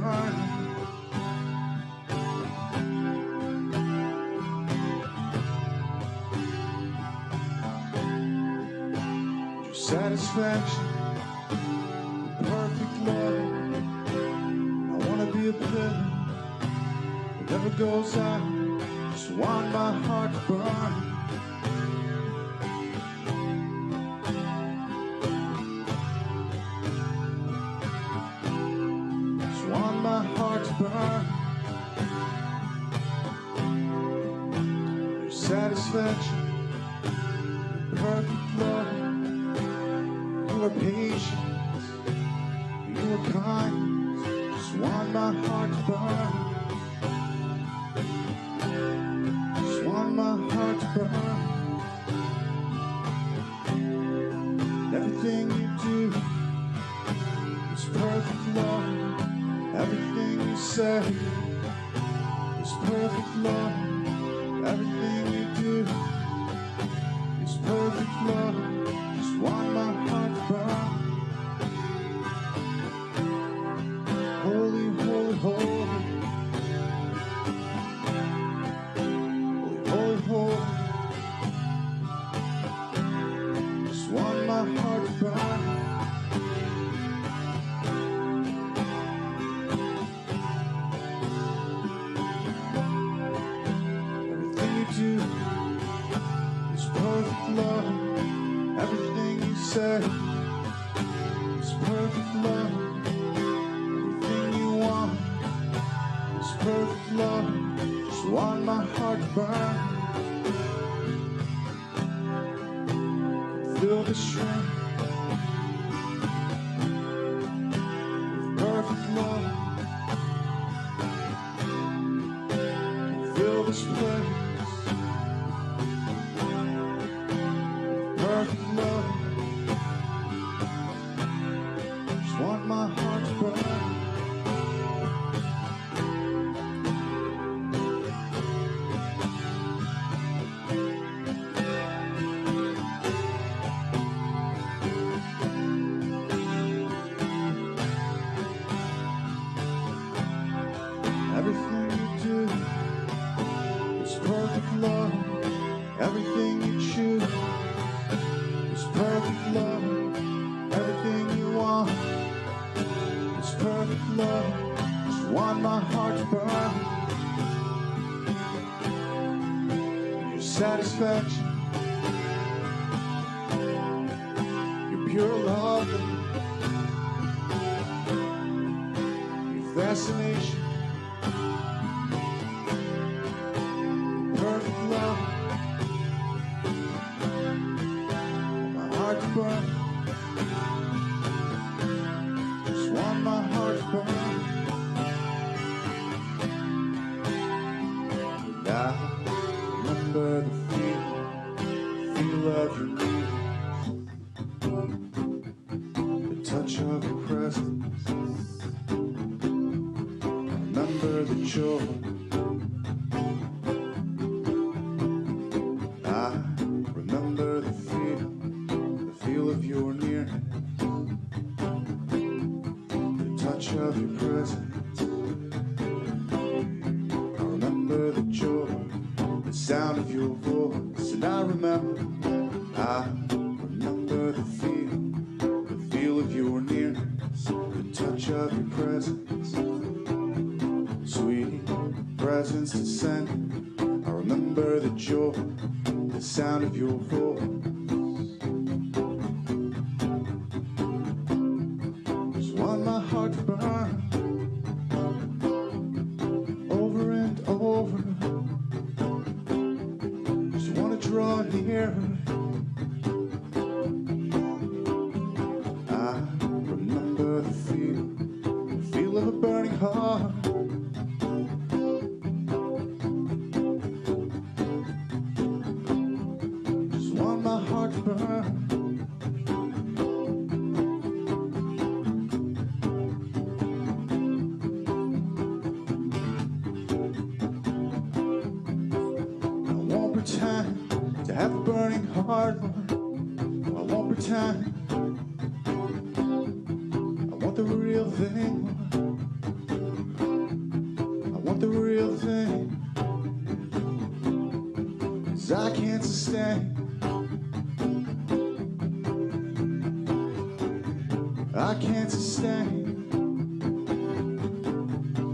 burning. Your satisfaction, perfect love. I wanna be a pillar that never goes out. Just want my heart to burn. Just want my heart to burn. Your satisfaction, perfect love. You are patient, you are kind. Just want my heart to burn. Just want my heart to burn. Everything you do is perfect love. Everything you say is perfect love. Everything you do is perfect love. Just want my heart to burn. Holy, holy, holy. Holy, holy. Just want my heart to burn. Everything you do is perfect love. Everything you say is perfect love. Everything you want is perfect love. Just want my heart to burn. Feel the strength with perfect love. Fill this place with perfect love. Just want my heart to burn. Everything you do is perfect love. Everything you choose is perfect love. Everything you want is perfect love. Just want my heart to burn. Your satisfaction, your pure love, your fascination. Perfect love, my heart to burn. Just want my heart to burn. And I remember the feel of your needles, the touch of your presence. I remember the joy. I remember the feel of your nearness, the touch of your presence. I remember the joy, the sound of your voice, and I remember the feel of your nearness, the touch of your presence. Sweet presence descending. I remember the joy, the sound of your voice. Just want my heart to burn over and over. Just want to draw near. I remember the feel of a burning heart. My heart to burn. I won't pretend to have a burning heart, Lord. I won't pretend. I want the real thing, Lord. sustain. I can't sustain.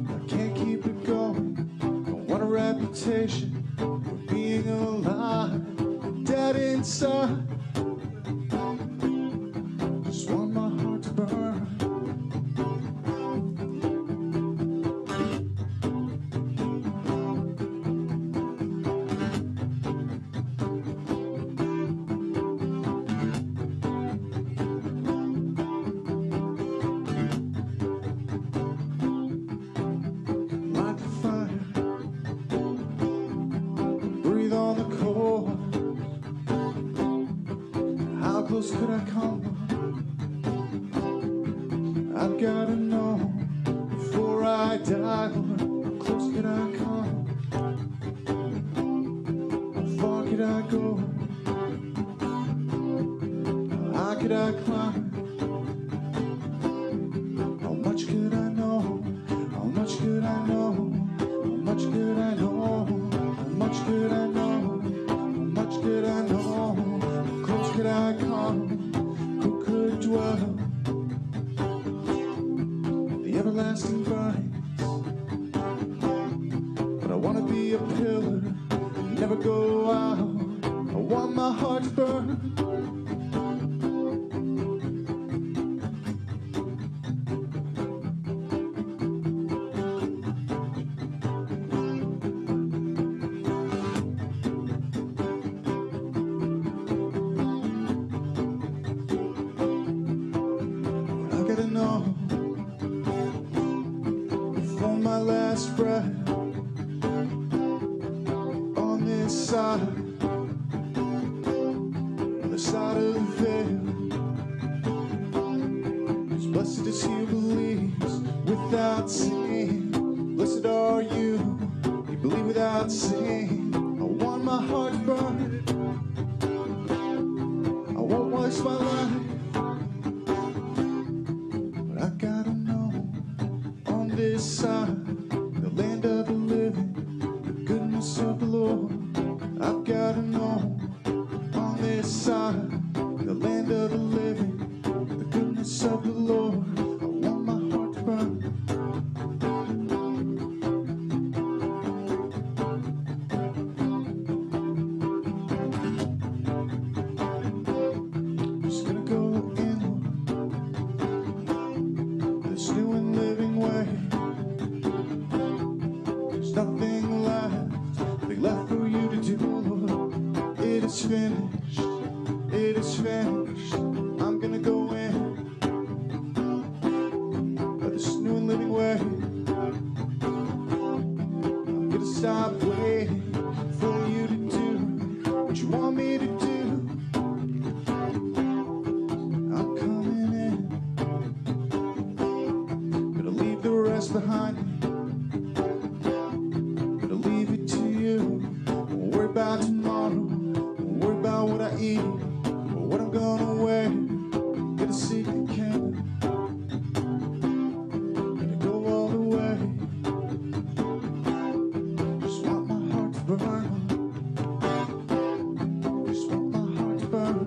I can't keep it going. Don't want a reputation for being alive, dead inside. Just want my heart to burn. Like a fire, breathe on the cold. How close could I come? I've gotta know before I die, Lord, how close could I come? How far could I go? How high could I climb? How much could I know? How much could I know? How much could I know? How much could I know? How much could I know? How close could I come? Who could dwell? The everlasting vines. But I wanna be a pillar, never go out. I want my heart to burn. I gotta know before my last breath on this side, on the side of the veil. 'Cause blessed is he who believes without seeing. Blessed are you believe without seeing. I want my heart to burn. I won't waste my life. But I gotta know on this side, the land of the living, the goodness of the Lord. I've gotta know on this side, the land of the living, the goodness of the Lord. I want my heart to burn. Just gonna go inward, this new and living way. There's nothing left for you to do, Lord. It is finished, it is finished. I'm gonna go in by this new and living way. I'm gonna stop waiting for you to do what you want me to do. I'm coming in, gonna leave the rest behind me. Gonna leave it to you. Won't worry about tomorrow. Won't worry about what I eat or what I'm gonna wear. Gonna seek the kingdom. Gonna go all the way. Just want my heart to burn. Just want my heart to burn.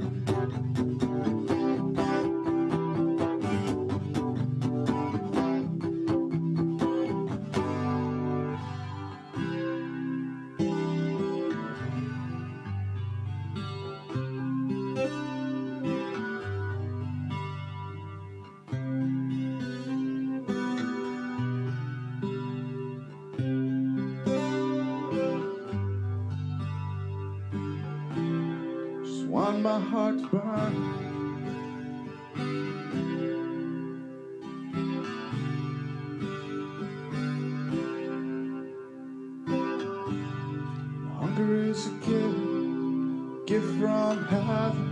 Just want my heart to burn. Hunger is a gift from heaven.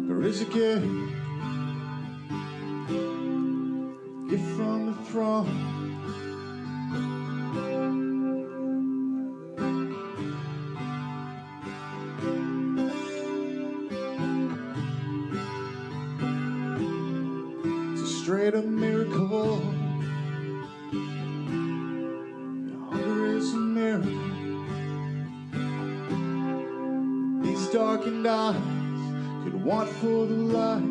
Hunger is a gift from the throne. It's a straight up miracle. Hunger is a miracle. darkened eyes could want for the light.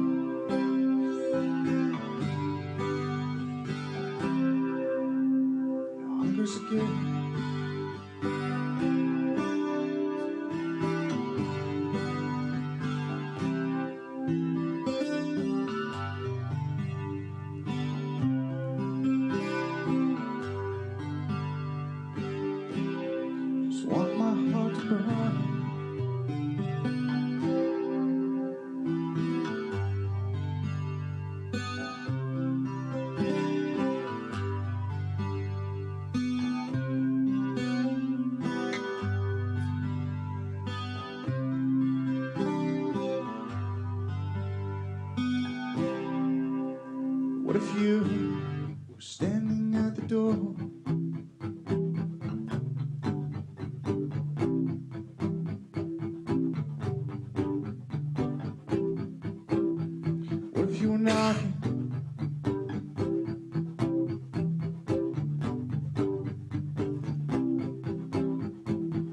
Your hunger's again. Just want my heart to burn. What if you were standing at the door? What if you were knocking?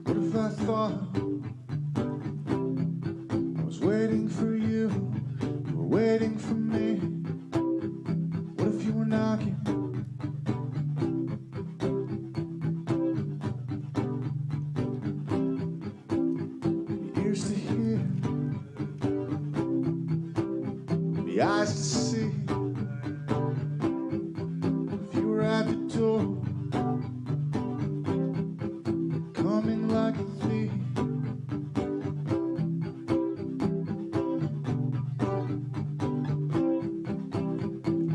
What if I thought I was waiting for you, you were waiting for me? What if you were knocking? The ears to hear, the eyes to see. If you were at the door, coming like a thief.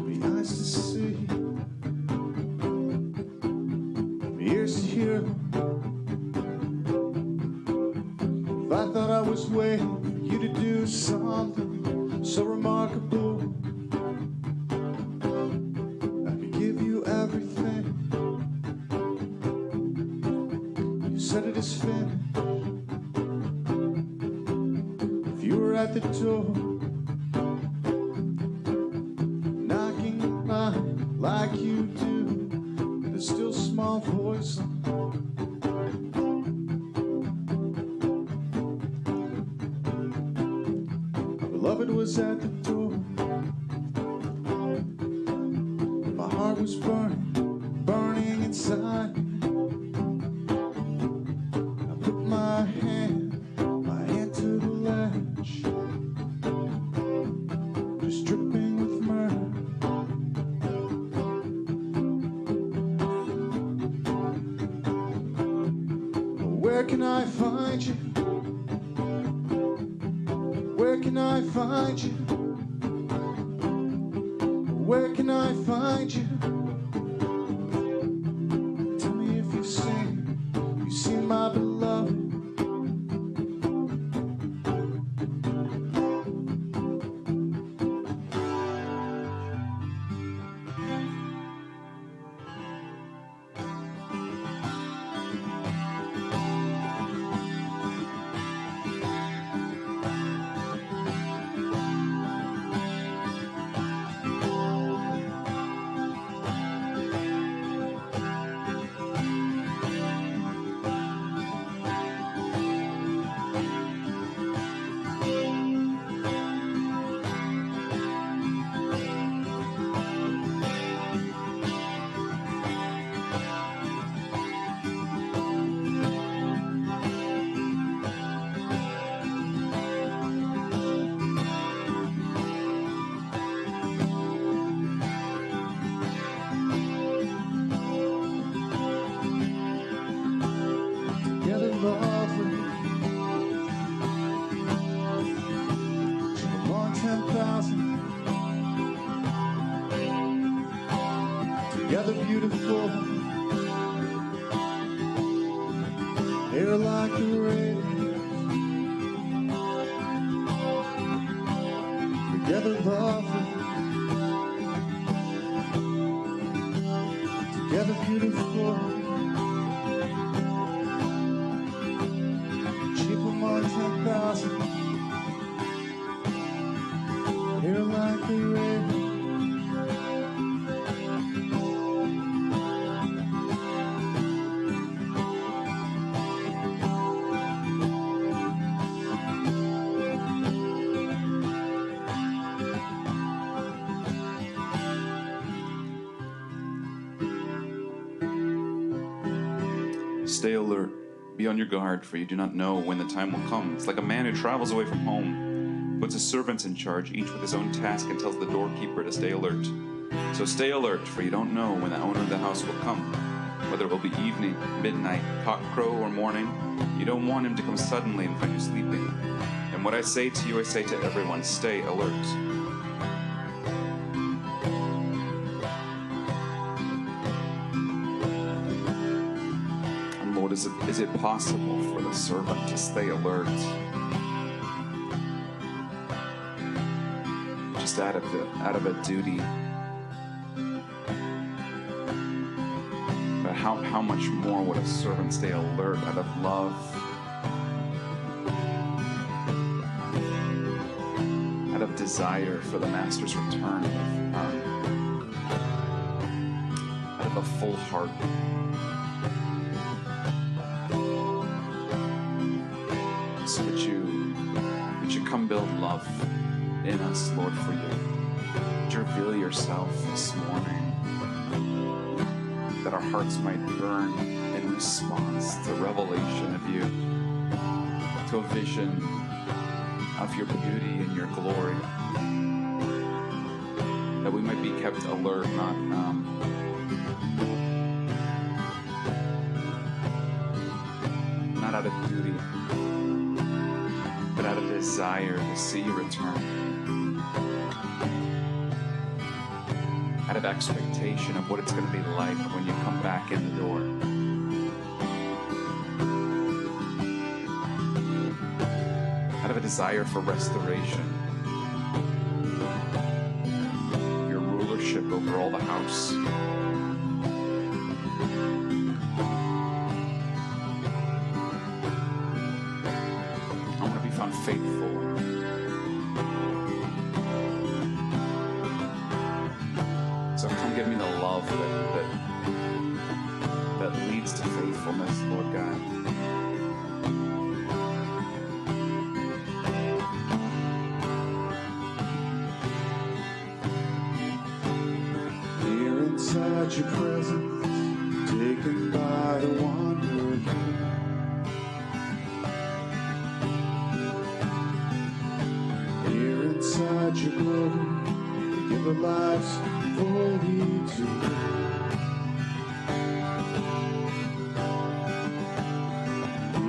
The eyes to see, the ears to hear. If I thought I was waiting for you to do something so remarkable, I could give you everything. You said it is finished. If you were at the door, knocking like you do, with a still small voice. Beloved was at the door. My heart was burning inside. I put my hand to the ledge, just dripping with myrrh. Where can I find you? Where can I find you? Where can I find you? Tell me if you've seen my beloved. Together lovely, among 10,000. Together beautiful, hair like the rain. Together lovely, together beautiful. Chief among 10,000, hair like the rain. stay alert. Be on your guard, for you do not know when the time will come. It's like a man who travels away from home, puts his servants in charge, each with his own task, and tells the doorkeeper to stay alert. So stay alert, for you don't know when the owner of the house will come, whether it will be evening, midnight, cockcrow, or morning. You don't want him to come suddenly and find you sleeping. And what I say to you, I say to everyone, stay alert. And Lord, is it possible for the servant to stay alert? Just out of a duty. But how much more would a servant stay alert out of love? Out of desire for the master's return, out of a full heart. So would you come build love in us, Lord, for you. Would you reveal yourself this morning, that our hearts might burn in response to revelation of you, to a vision of your beauty and your glory, that we might be kept alert, not out of duty, but out of desire to see you return, out of expectation of what it's going to be like when you come back in the door. Out of a desire for restoration, your rulership over all the house. I want to be found faithful. So come give me the love that leads to faithfulness, Lord God. Here inside your presence, taken by the wonder of you. Here inside your glory, we give our lives fully to you.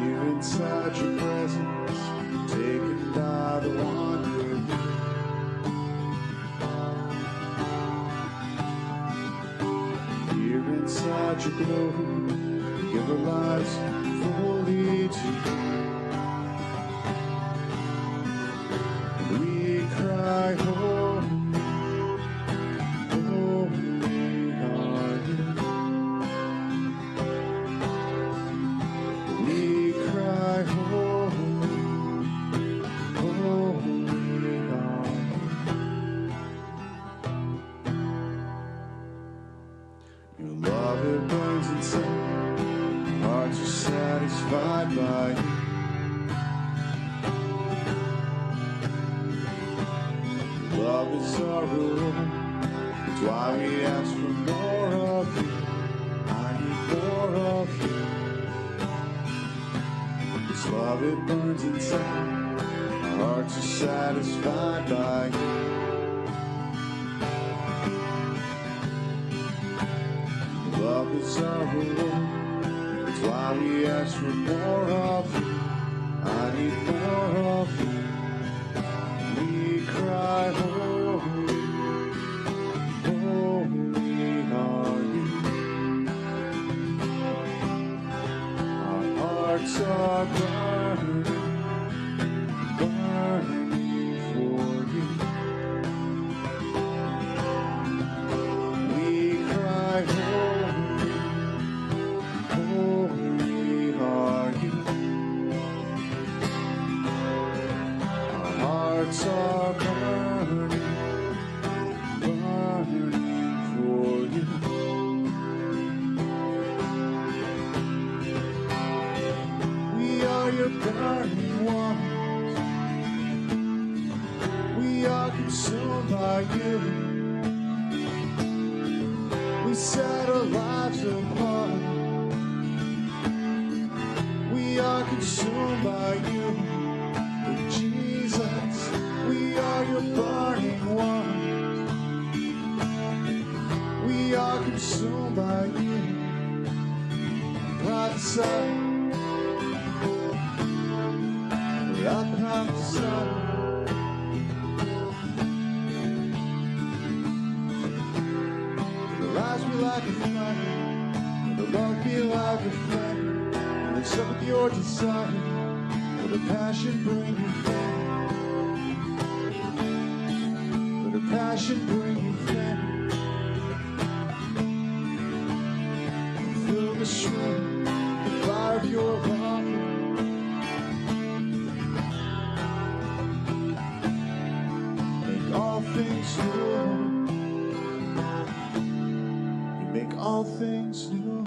Here inside your presence, taken by the wonder of you. Here inside your glory, we give our lives fully to you. And we cry, holy, holy are you. We cry, holy, holy are you. Your love, it burns inside, hearts are satisfied by you. Your love is our rule, that's why we ask for more of you. I need more of you. This love, it burns inside, our hearts are satisfied by you. Love is our rule, that's why we ask for more of you. I need more of you. We cry, holy, holy are you. Our hearts are burning, burning for you. We cry, holy, holy are you. Our hearts are burning, burning for you. We are your burning ones. We are consumed by you. We set our lives apart consumed by you. Jesus, we are your burning ones. We are consumed by you. Prophesy. I prophesy. It'll rise me like a fire. It'll love me like a flame. And it's up with your desire. Let a passion bring you fame. Let a passion bring you fame. Fill this room, the fire of your love. Things new. You make all things new.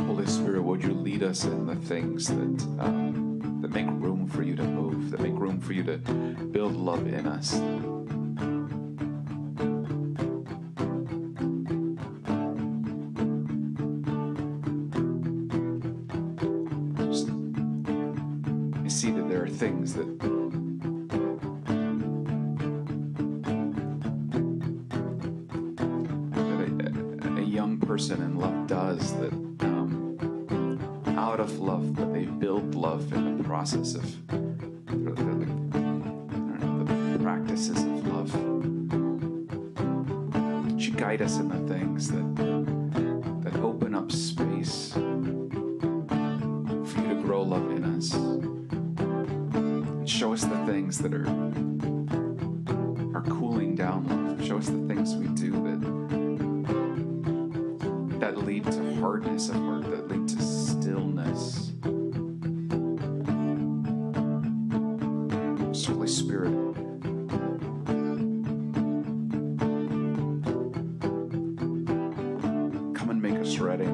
Holy Spirit, would you lead us in the things that make room for you to move, that make room for you to build love in us. Things that a young person in love does, that out of love, but they build love in the process of the practices of love. Would you guide us in the things that open up space for you to grow love in us? Show us the things that are cooling down love. Show us the things we do that lead to hardness of heart, that lead to stillness. Holy Spirit, come and make us ready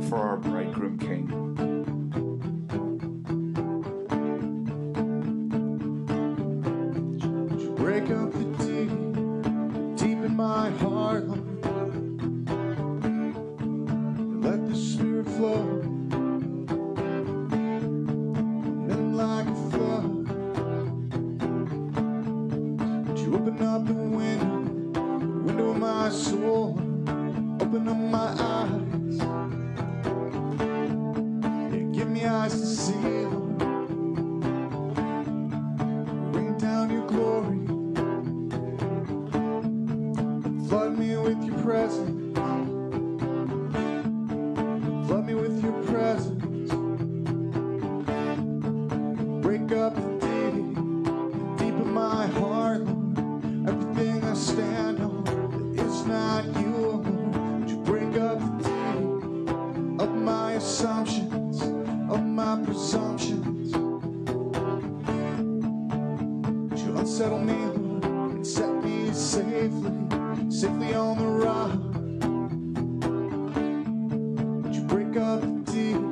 for our bridegroom King. Break up the deep in my heart, Lord. Let the Spirit flow. And like a flood, would you open up the window of my soul, open up my eyes. Yeah, give me eyes to see, Lord. Bring down your glory. Flood me with your presence. Flood me with your presence. Break up the deep in my heart, Lord. Everything I stand on that is not you, Lord. Would you break up the deep of my assumptions, of my presumptions? Would you unsettle me, Lord, and set me safely on the rock? Would you break up the deep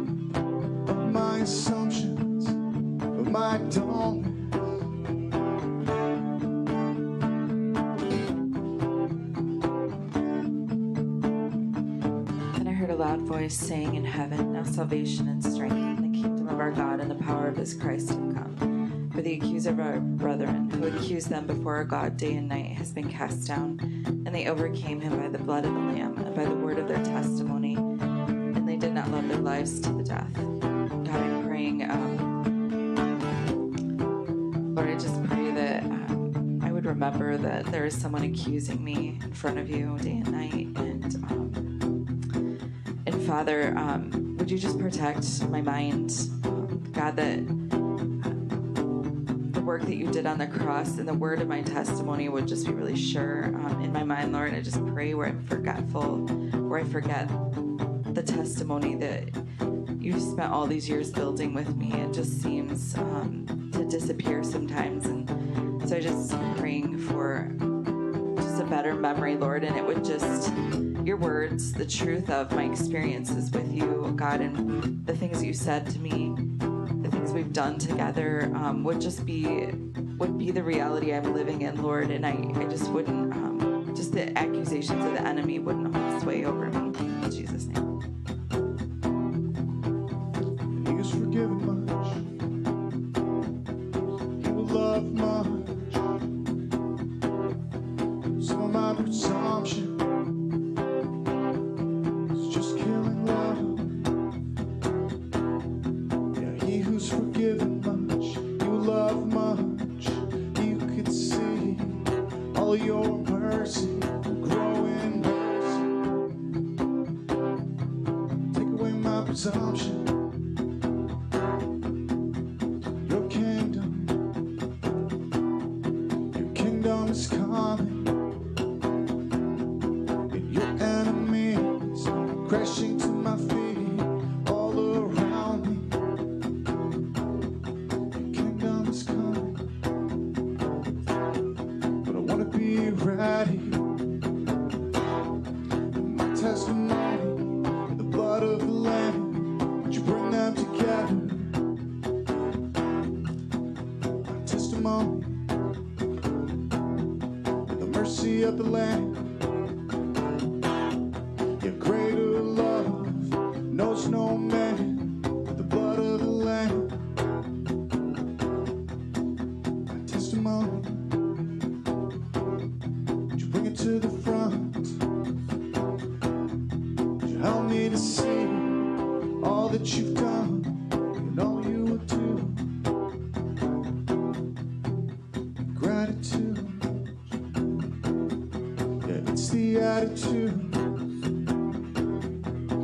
of my assumptions, of my dogmas? Then I heard a loud voice saying in heaven, "Now salvation and strength in the kingdom of our God and the power of his Christ have come. For the accuser of our brethren, who accused them before our God day and night, has been cast down, and they overcame him by the blood of the Lamb and by the word of their testimony, and they did not love their lives to the death." God, I'm praying, Lord, I just pray that I would remember that there is someone accusing me in front of you day and night, and Father, would you just protect my mind, God, that work that you did on the cross and the word of my testimony would just be really sure in my mind, Lord. I just pray where I'm forgetful, where I forget the testimony that you've spent all these years building with me. It just seems to disappear sometimes, and so I just praying for just a better memory, Lord, and it would just, your words, the truth of my experiences with you, God, and the things that you said to me, done together would be the reality I'm living in, Lord. And I just wouldn't, just the accusations of the enemy wouldn't hold sway over me. In Jesus' name. He is forgiven much. He will love much. Some of my presumption is just killing love. Yeah, he who's forgiven much, he will love much. You could see all your mercy will grow in mercy. Take away my presumption. Your kingdom is coming. And your enemies crashing to my feet all around me. Your kingdom is coming. But I want to be ready. My testimony, the blood of the Lamb, would you bring them together? My testimony, the mercy of the Lamb. Your greater love knows no man but the blood of the Lamb. My testimony, would you bring it to the front? Would you help me to see all that you've done and all you will do? Gratitude, yeah, it's the attitude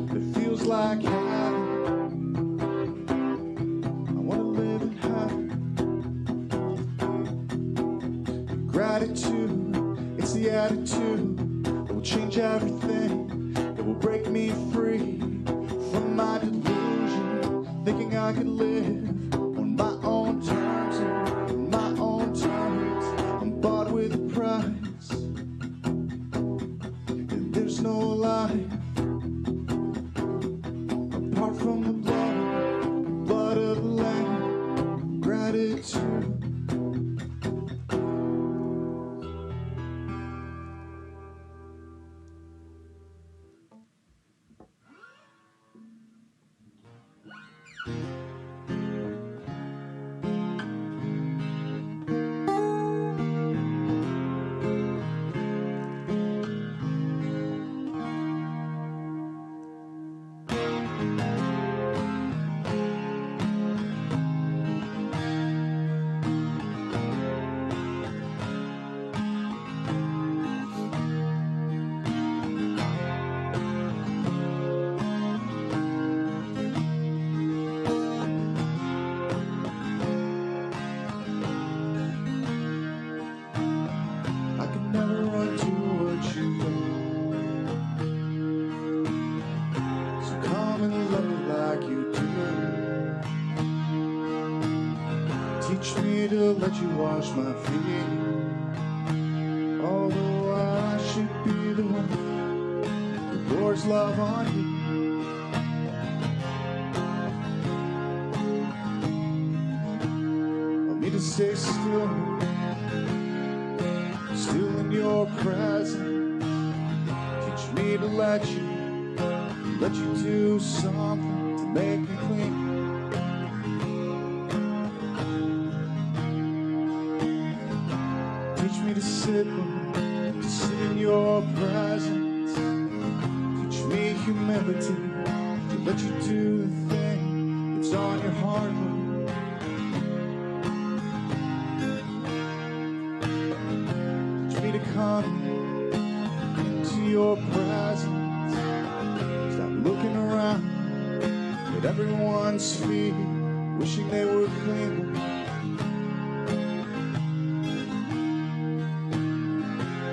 that feels like heaven. I want to live in heaven. Gratitude, it's the attitude that will change everything, that will break me free from my delusion, thinking I could live on my own terms and on my own terms. I'm bought with a price, and there's no life apart from the blood of the Lamb. Gratitude. I can never undo what you've done. So come and love me like you do. Teach me to let you wash my feet. Although I should be the one who pours love on you. Help me to stay still in your presence. Teach me to let you do something to make me clean. Teach me to sit in your presence. Teach me humility to let you do the thing that's on your heart, Lord. To come into your presence. Stop looking around at everyone's feet, wishing they were clean.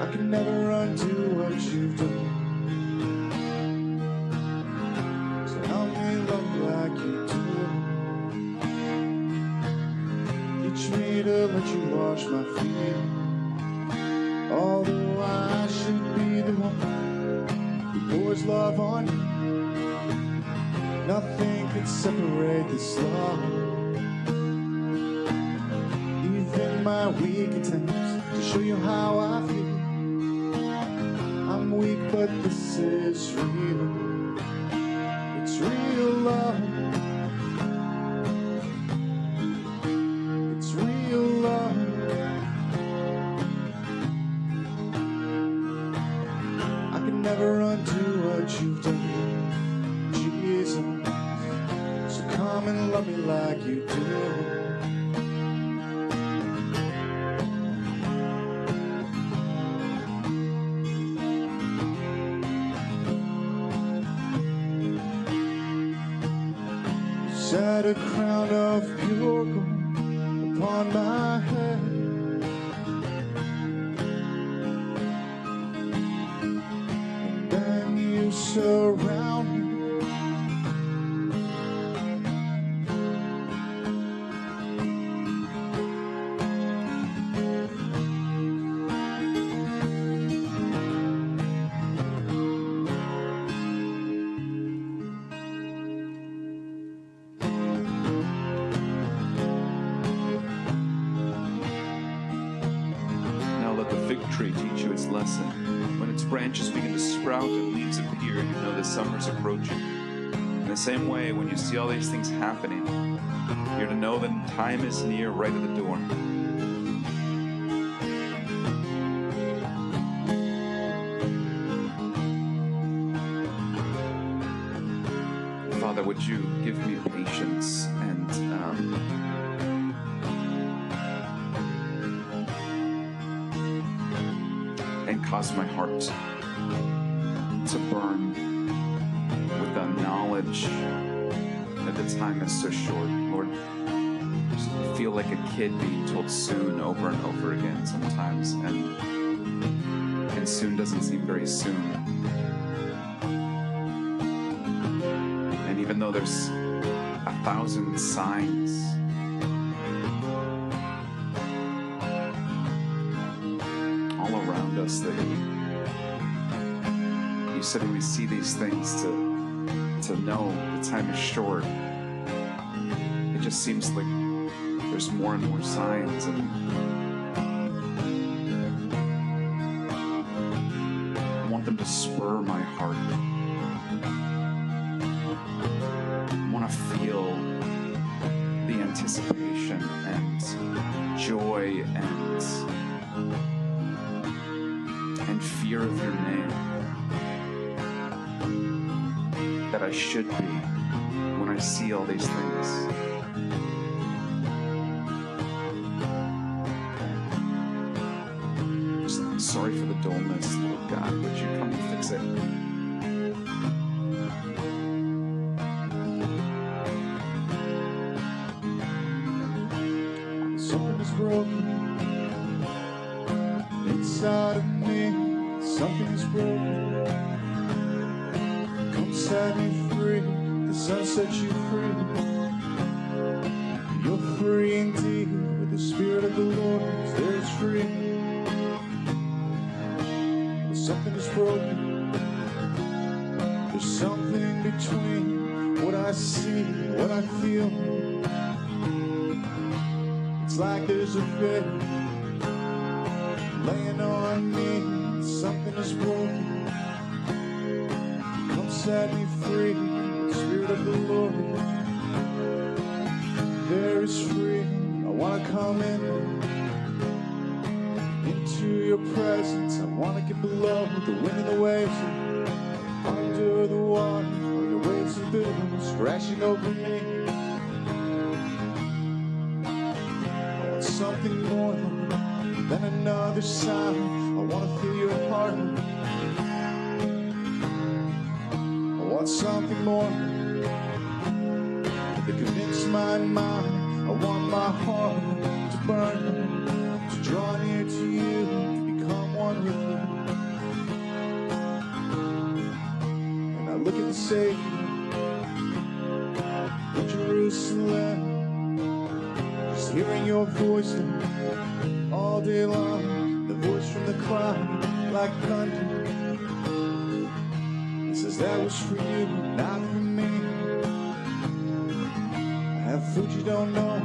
I can never undo what you've done. So help me love like you do. Teach me to let you wash my feet. Although I should be the one who pours love on you, nothing can separate this love. attempts to show you how I feel. I'm weak, but this is real. It's real love. It's real love. I can never undo what you've done, Jesus. So come and love me like you do. Set a crown of pure gold upon my head, and then you surround me. Tree teach you its lesson. When its branches begin to sprout and leaves appear, you know the summer's approaching. In the same way, when you see all these things happening, you're to know that time is near, right at the door. Father, would you give me patience and cause my heart to burn with the knowledge that the time is so short. Lord, I just feel like a kid being told soon over and over again sometimes, and soon doesn't seem very soon. And even though there's 1,000 signs us that you said when we see these things to know the time is short, it just seems like there's more and more signs, and I want them to spur my heart. I want to feel the anticipation and joy and fear of your name that I should be when I see all these things. Just sorry for the dullness, Lord God. Would you come and fix it? Something is broken inside of me. Something is broken. Come set me free. The sun sets you free. You're free indeed. With the Spirit of the Lord, there is freedom. Something is broken. There's something between what I see and what I feel. It's like there's a veil laying on me. Something is broken. Come set me free. The Spirit of the Lord, there is freedom. I want to come into your presence. I want to get below the wind and the waves, under the water, where your waves of billows crashing over me. I want something more than another sound. I want to feel your heart. I want something more to convince my mind. I want my heart to burn, to draw near to you, to become one with you. And I look at the Savior in Jerusalem, just hearing your voice all day long, the voice from the cloud like thunder. He says that was for you, not for me. I have food you don't know.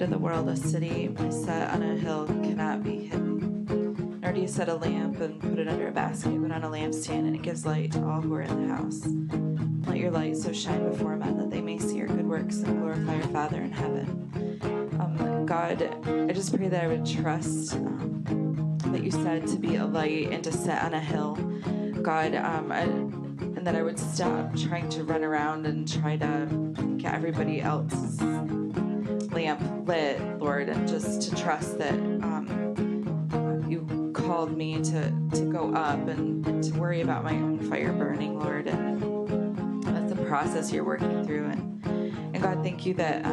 light of the world. A city set on a hill cannot be hidden. Nor do you set a lamp and put it under a basket, but on a lampstand, and it gives light to all who are in the house. Let your light so shine before men that they may see your good works and glorify your Father in heaven. God, I just pray that I would trust that you said to be a light and to set on a hill. God, and that I would stop trying to run around and try to get everybody else's lamp lit, Lord, and just to trust that you called me to go up and to worry about my own fire burning, Lord, and that's a process you're working through. And God, thank you that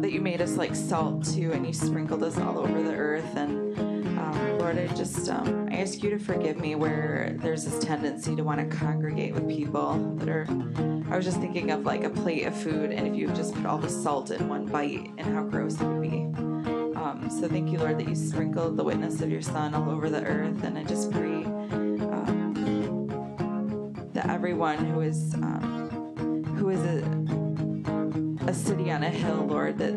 that you made us like salt too, and you sprinkled us all over the earth. And Lord, I just I ask you to forgive me where there's this tendency to want to congregate with people that are. I was just thinking of like a plate of food, and if you just put all the salt in one bite, and how gross it would be. So thank you, Lord, that you sprinkled the witness of your Son all over the earth, and I just pray that everyone who is a city on a hill, Lord, that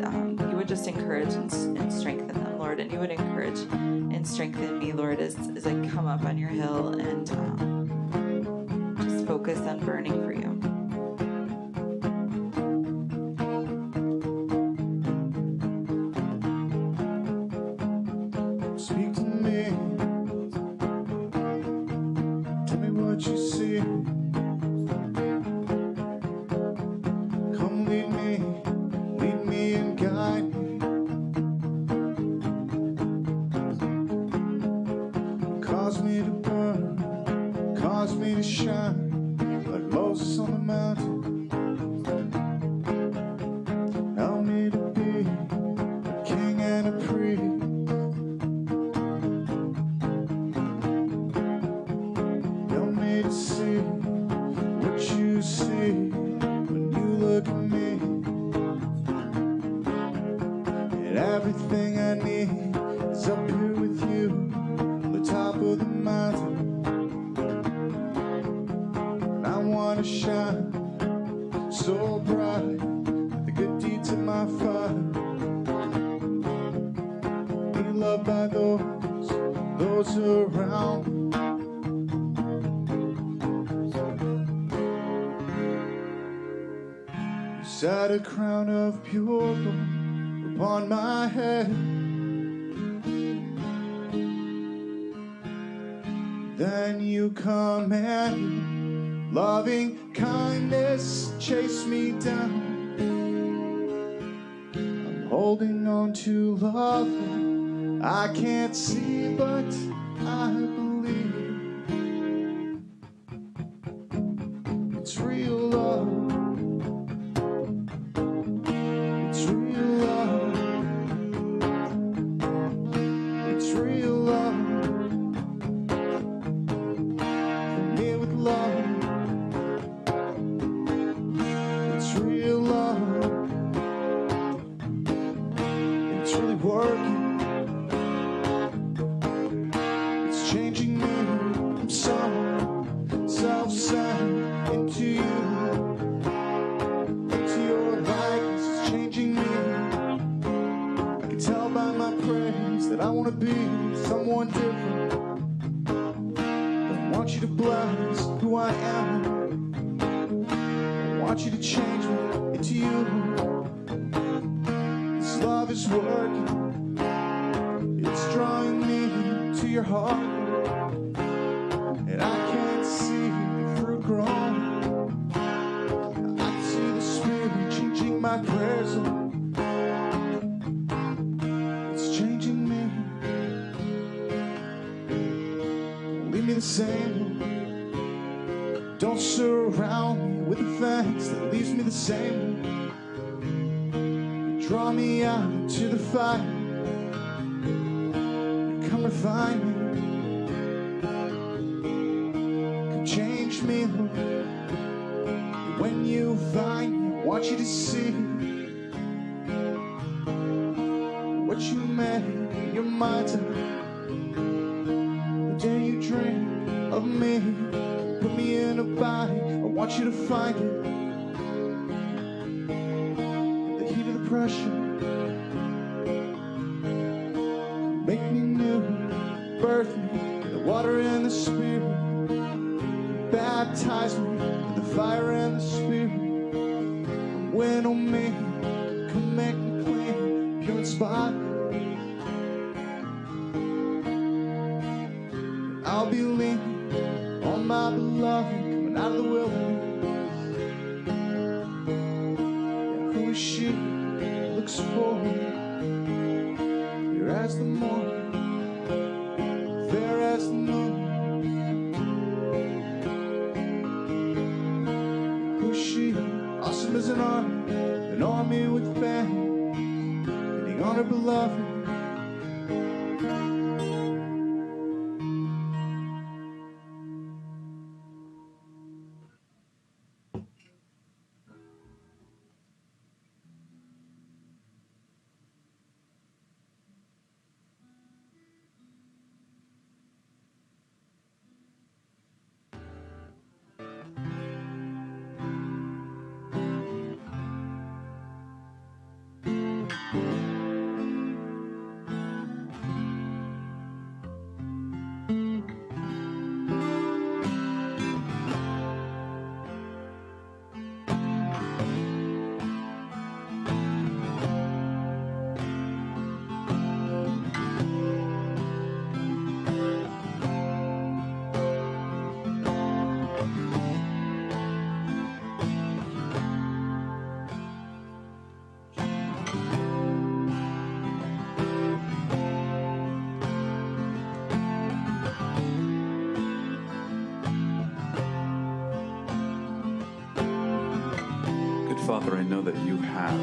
you would just encourage and strengthen them, Lord, and you would encourage and strengthen me, Lord, as I come up on your hill and just focus on burning for you. Speak to me. Tell me what you see. Come lead me and guide me. Cause me to burn, cause me to shine, like Moses on the mountain. Help me to be a king and a priest. Help me to see what you see when you look at me. And everything I need is up here with you, on the top of the mountain. And I want to shine so bright, the good deeds of my Father. Be loved by those around me. You set a crown of pure gold upon my head. Then you commanded loving kindness chase me down. I'm holding on to love that I can't see, but I believe it's real love. It's real love. It's real love. Fill me with love. It's real love. It's really working. It's changing me from someone self-centered into you, into your likeness. It's changing me. I can tell by my praise that I want to be someone different. I want you to bless who I am. I want you to change me into you. This love is working. It's drawing me to your heart. And I can't see the fruit growing. I can see the Spirit changing my prayers. It's changing me. Don't leave me the same. Don't surround me with a fence that leaves me the same. You draw me out to the fire. You come refine me. Come change me, Lord. When you find me, I want you to see what you made in your mind's eye. The day you dream of me, put me in a body, I want you to find it. In the heat of the pressure, Make me new, birth me in the water and the Spirit. Baptize me in the fire and the Spirit. When on me, come make me clean, pure and spotless. I'll be leaning on my beloved, coming out of the wilderness. Yeah, who is she that looks forward? Here as the morning, fair as the moon. Who is she? Awesome as an army with banners, leaning on her beloved. Father, I know that you have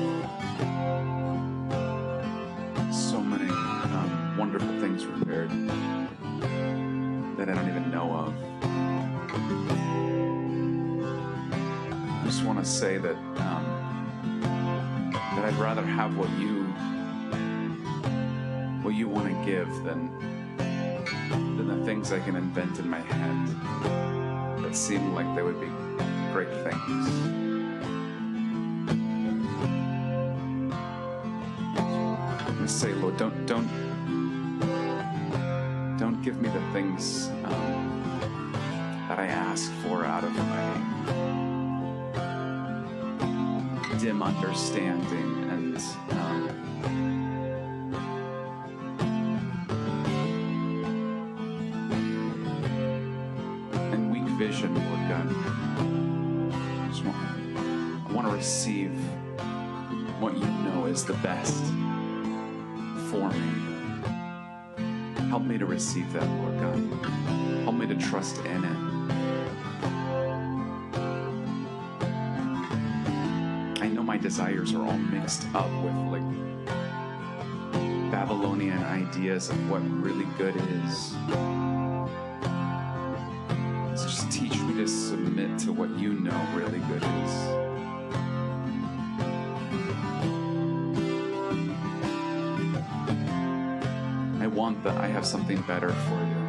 so many wonderful things prepared that I don't even know of. I just want to say that that I'd rather have what you want to give than the things I can invent in my head that seem like they would be great things. Say, Lord, don't give me the things that I ask for out of my dim understanding and weak vision, Lord God. I want to receive what you know is the best for me. Help me to receive that, Lord God. Help me to trust in it. I know my desires are all mixed up with like Babylonian ideas of what really good is. So just teach me to submit to what you know really good is. I have something better for you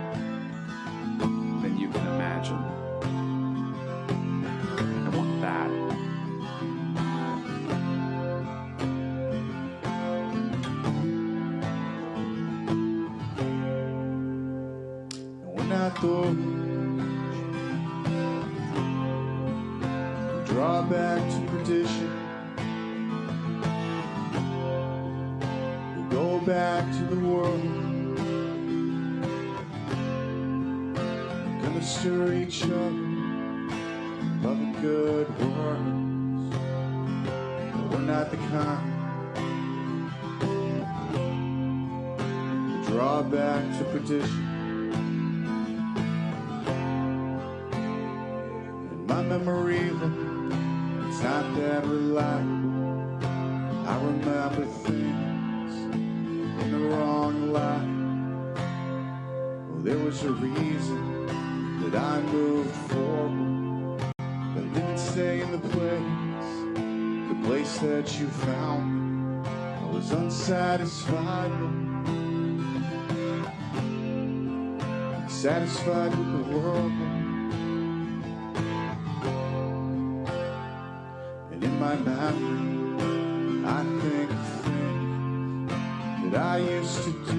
than you can imagine. I want that. And when I thought draw back to perdition, we go back to the world. Stir each other by the good words. But we're not the kind to draw back to perdition. And my memory, it's not that reliable. I remember things in the wrong light. Well, there was a reason that I moved forward, but I didn't stay in the place that you found me. I was unsatisfied, satisfied with the world. And in my memory, I think of things that I used to do.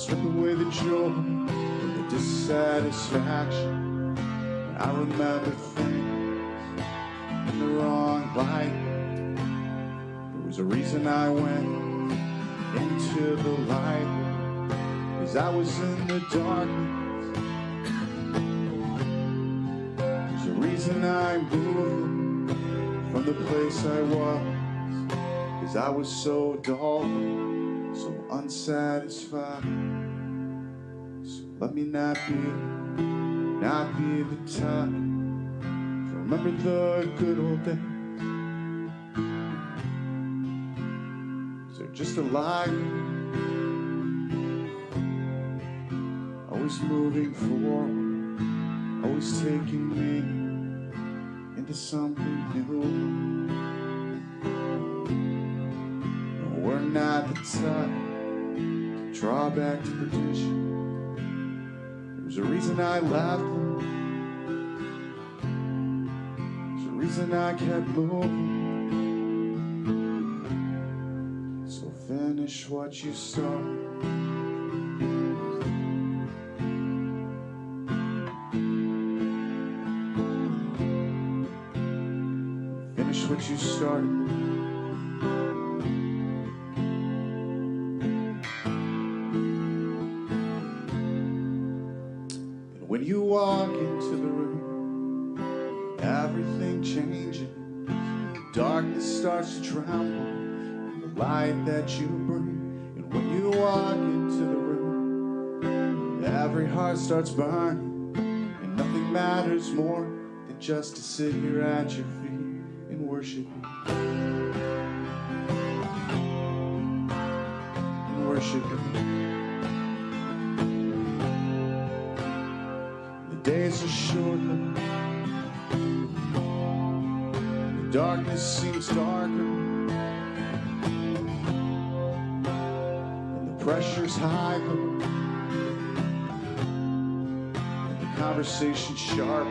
strip away the joy and the dissatisfaction. And I remember things in the wrong light. There was a reason I went into the light, as I was in the darkness. There's a reason I moved from the place I was, as I was so dull, so unsatisfied. So let me not be the type to remember the good old days. They're just a lie, always moving forward, always taking me into something new. No, we're not the type to draw back to perdition. There's a reason I left them. There's a reason I kept moving. So finish what you started. Finish what you started. When you walk into the room, everything changes. Darkness starts to tremble in the light that you bring. And when you walk into the room, every heart starts burning. And nothing matters more than just to sit here at your feet and worship you. And worship you. Days are short, the darkness seems darker, and the pressure's high, and the conversation's sharp.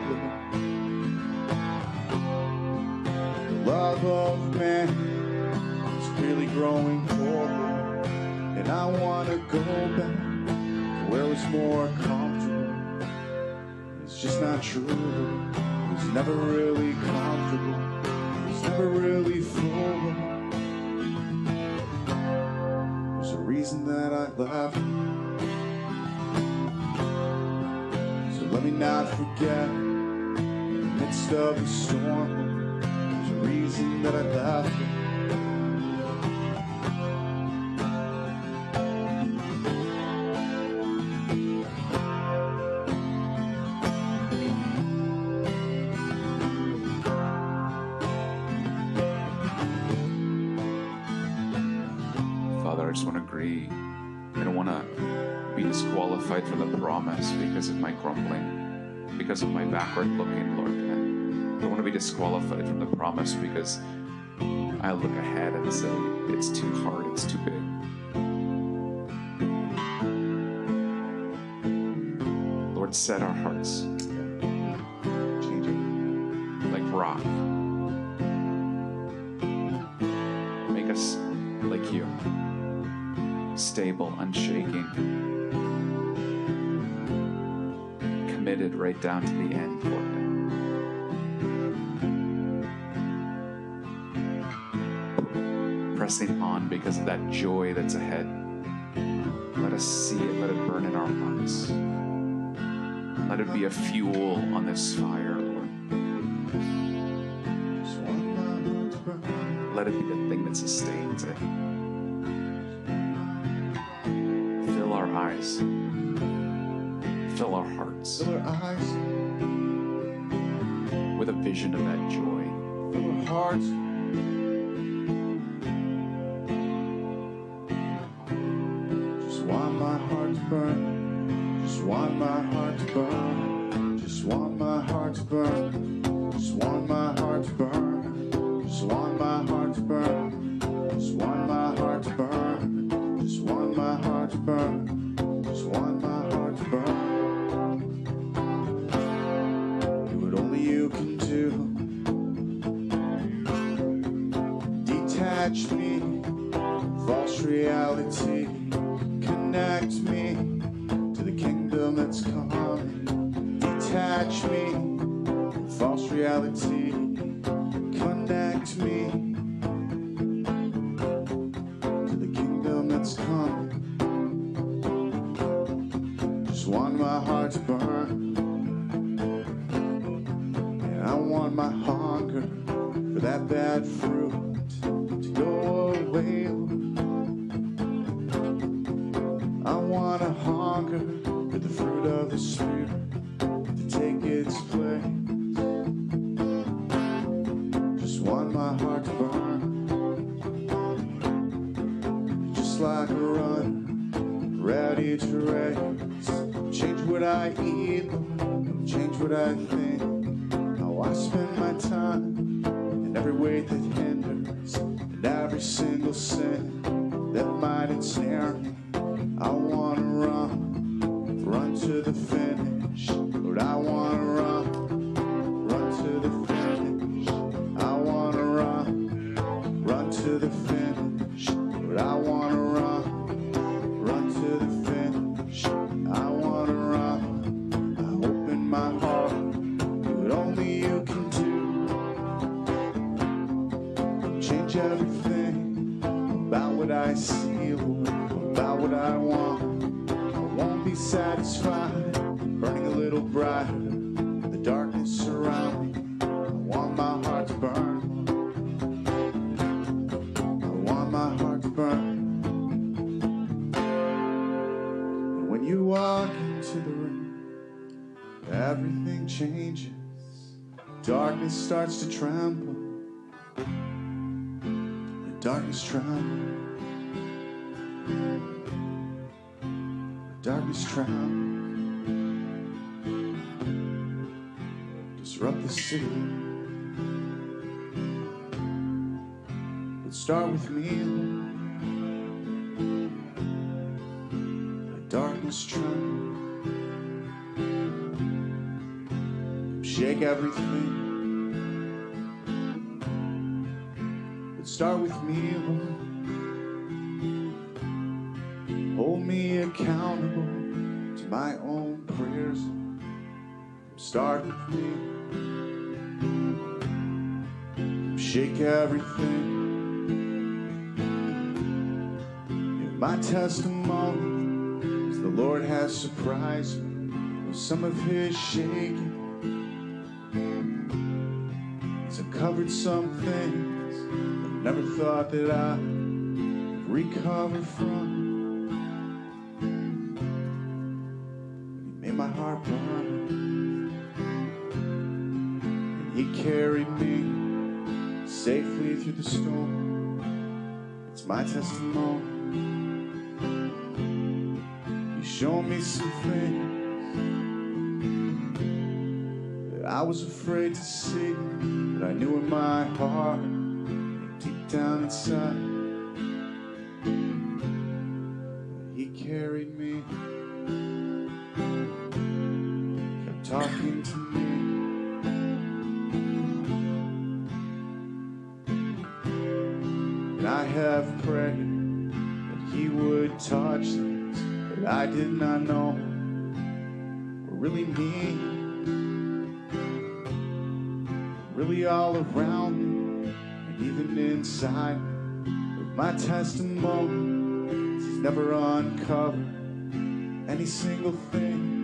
The love of man is clearly growing cold, and I want to go back to where it was more comfortable. It's just not true. It was never really comfortable. It was never really full. There's a reason that I left. So let me not forget, in the midst of the storm, there's a reason that I left. Father, I just want to agree. I don't want to be disqualified from the promise because of my grumbling, because of my backward looking, Lord. I don't want to be disqualified from the promise because I look ahead and say, it's too hard, it's too big. Lord, set our hearts. Change it. Like rock. Make us like you. Stable, unshaking, committed right down to the end, Lord. Pressing on because of that joy that's ahead. Let us see it, let it burn in our hearts. Let it be a fuel on this fire, Lord. Let it be the thing that sustains it. Fill our eyes. Fill our hearts. Fill our eyes with a vision of that joy. Fill our hearts. Just want my heart to burn. Just want my heart to burn. Just want my heart to burn. Just want my heart to burn. Just want my heart to burn. Just want my heart to burn. Just want my heart to burn. Just want my heart to burn. Do what only you can do. Detach me, false reality. Connect connect me to the kingdom that's coming. Detach me from false reality. Connect me to the kingdom that's coming. Just want my heart to burn, and I want my hunger for that bad fruit to go away. I want a hunger for the fruit of the Spirit to take its place. Just want my heart to burn, just like a runner, ready to race. Change what I eat, change what I think, how I spend my time, and every weight that hinders, and every single sin that might ensnare me. I want to run to the finish. Lord, I want to run to the finish. I want to run to the finish. Lord, I want to run to the finish. I want to run. I open my heart, do what only you can do. Change everything about what I see, Lord, about what I want. I won't be satisfied, burning a little brighter, the darkness around me. I want my heart to burn. I want my heart to burn. And when you walk into the room, everything changes. Darkness starts to tremble. The darkness trembles. Darkness tremble. Disrupt the city. Let's start with me. The darkness tremble. Shake everything. Let's start with me, Lord. Hold me accountable to my own prayers. Start with me. Shake everything. In my testimony, as the Lord has surprised me with some of His shaking. He's uncovered some things I never thought that I'd recover from. My heart burned, and He carried me safely through the storm. It's my testimony. He showed me some things that I was afraid to see, that I knew in my heart, deep down inside. He carried me, talking to me. And I have prayed that He would touch things that I did not know were really me, really all around me, and even inside me. With my testimony, He's never uncovered any single thing.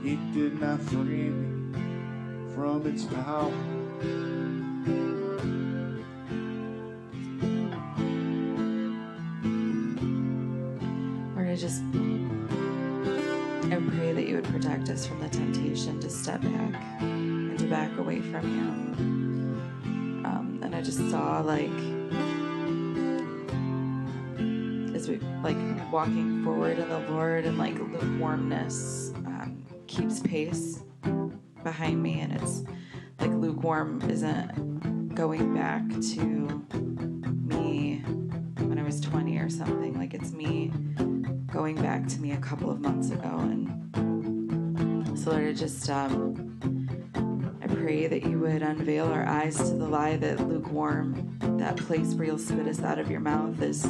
He did not free me from its power. Lord, I pray that you would protect us from the temptation to step back and to back away from you. And I just saw, as we walking forward in the Lord, and lukewarmness keeps pace behind me, and it's like lukewarm isn't going back to me when I was 20 or something. Like it's me going back to me a couple of months ago. And so Lord, I just I pray that you would unveil our eyes to the lie that lukewarm, that place where you'll spit us out of your mouth, there's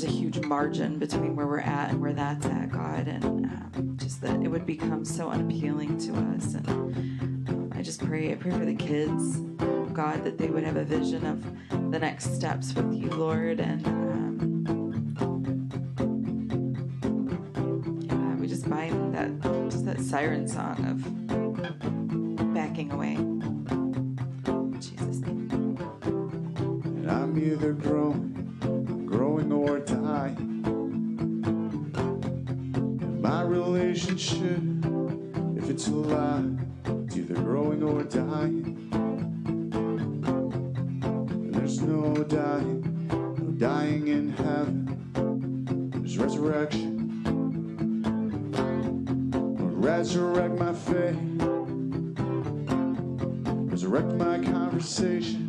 there's a huge margin between where we're at and where that's at, God, and just that it would become so unappealing to us. And I pray for the kids, God, that they would have a vision of the next steps with you, Lord, and we just bind that siren song of backing away. In Jesus' name. And I'm either growing or dying. And my relationship, if it's alive, it's either growing or dying. And there's no dying in heaven. There's resurrection. Lord, resurrect my faith. Resurrect my conversation.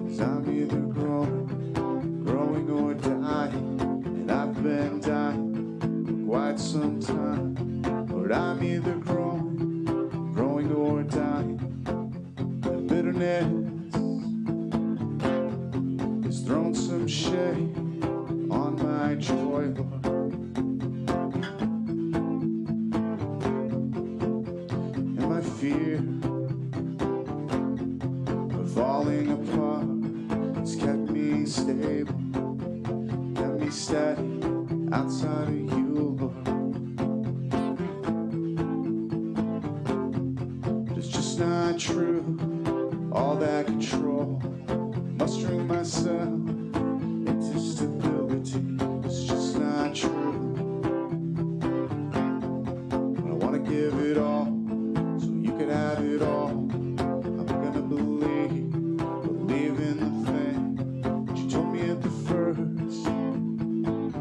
'Cause I'm either growing or dying. And I've been dying for quite some time. Lord, I'm either growing or dying. The bitterness has thrown some shade on my joy, Lord. And my fear of falling apart has kept me stable, kept me steady outside of you, Lord. But it's just not true, all that control, mustering myself into stability. It's just not true. But I want to give it all so you can have it all. I'm gonna believe in the thing that you told me at the first. I'm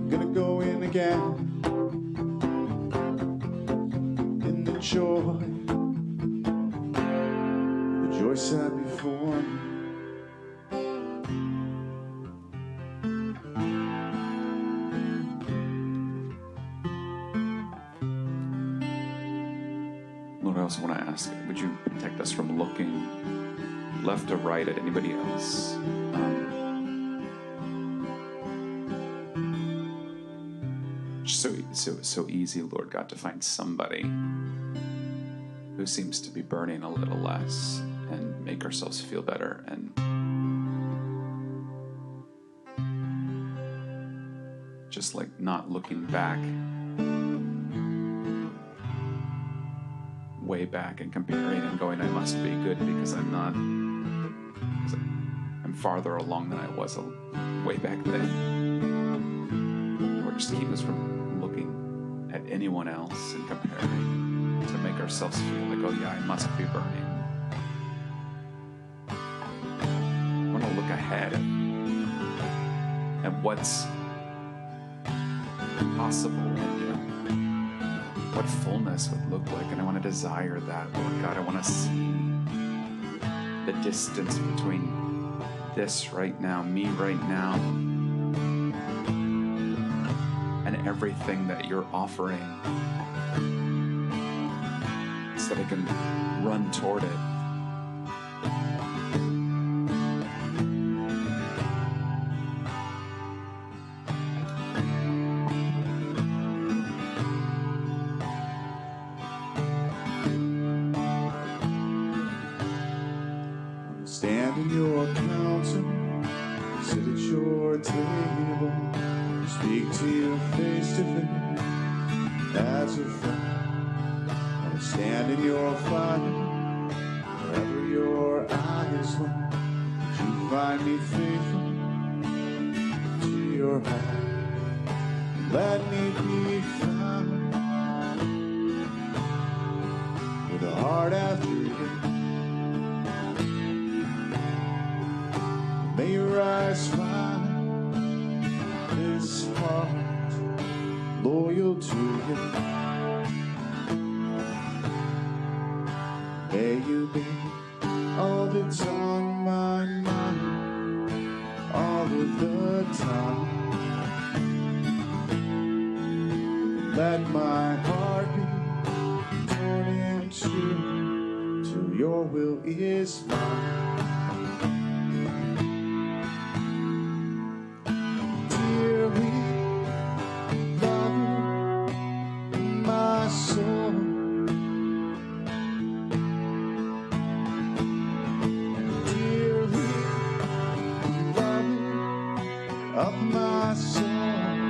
gonna go in again in the joy set before me. Lord, I also want to ask, would you protect us from looking left or right at anybody else? So easy, Lord God, to find somebody who seems to be burning a little less and make ourselves feel better, and just like not looking back, way back, and comparing and going, I must be good because I'm not, because I'm farther along than I was way back then. Lord, just keep us from looking at anyone else and comparing to make ourselves feel like, oh yeah, I must be burning. I want to look ahead at what's possible in you, what fullness would look like, and I want to desire that, Lord God. I want to see the distance between this right now, me right now, and everything that you're offering, so that I can run toward it. Stand in your council, sit at your table, speak to you face to face as a friend. I'll stand in your fire, wherever your eyes look, you find me faithful to your heart. Let me be found with a heart after you. May your eyes find this heart loyal to you. May you be all that's on my mind, all of the time. Let my heart be torn in two till your will is mine. of my soul.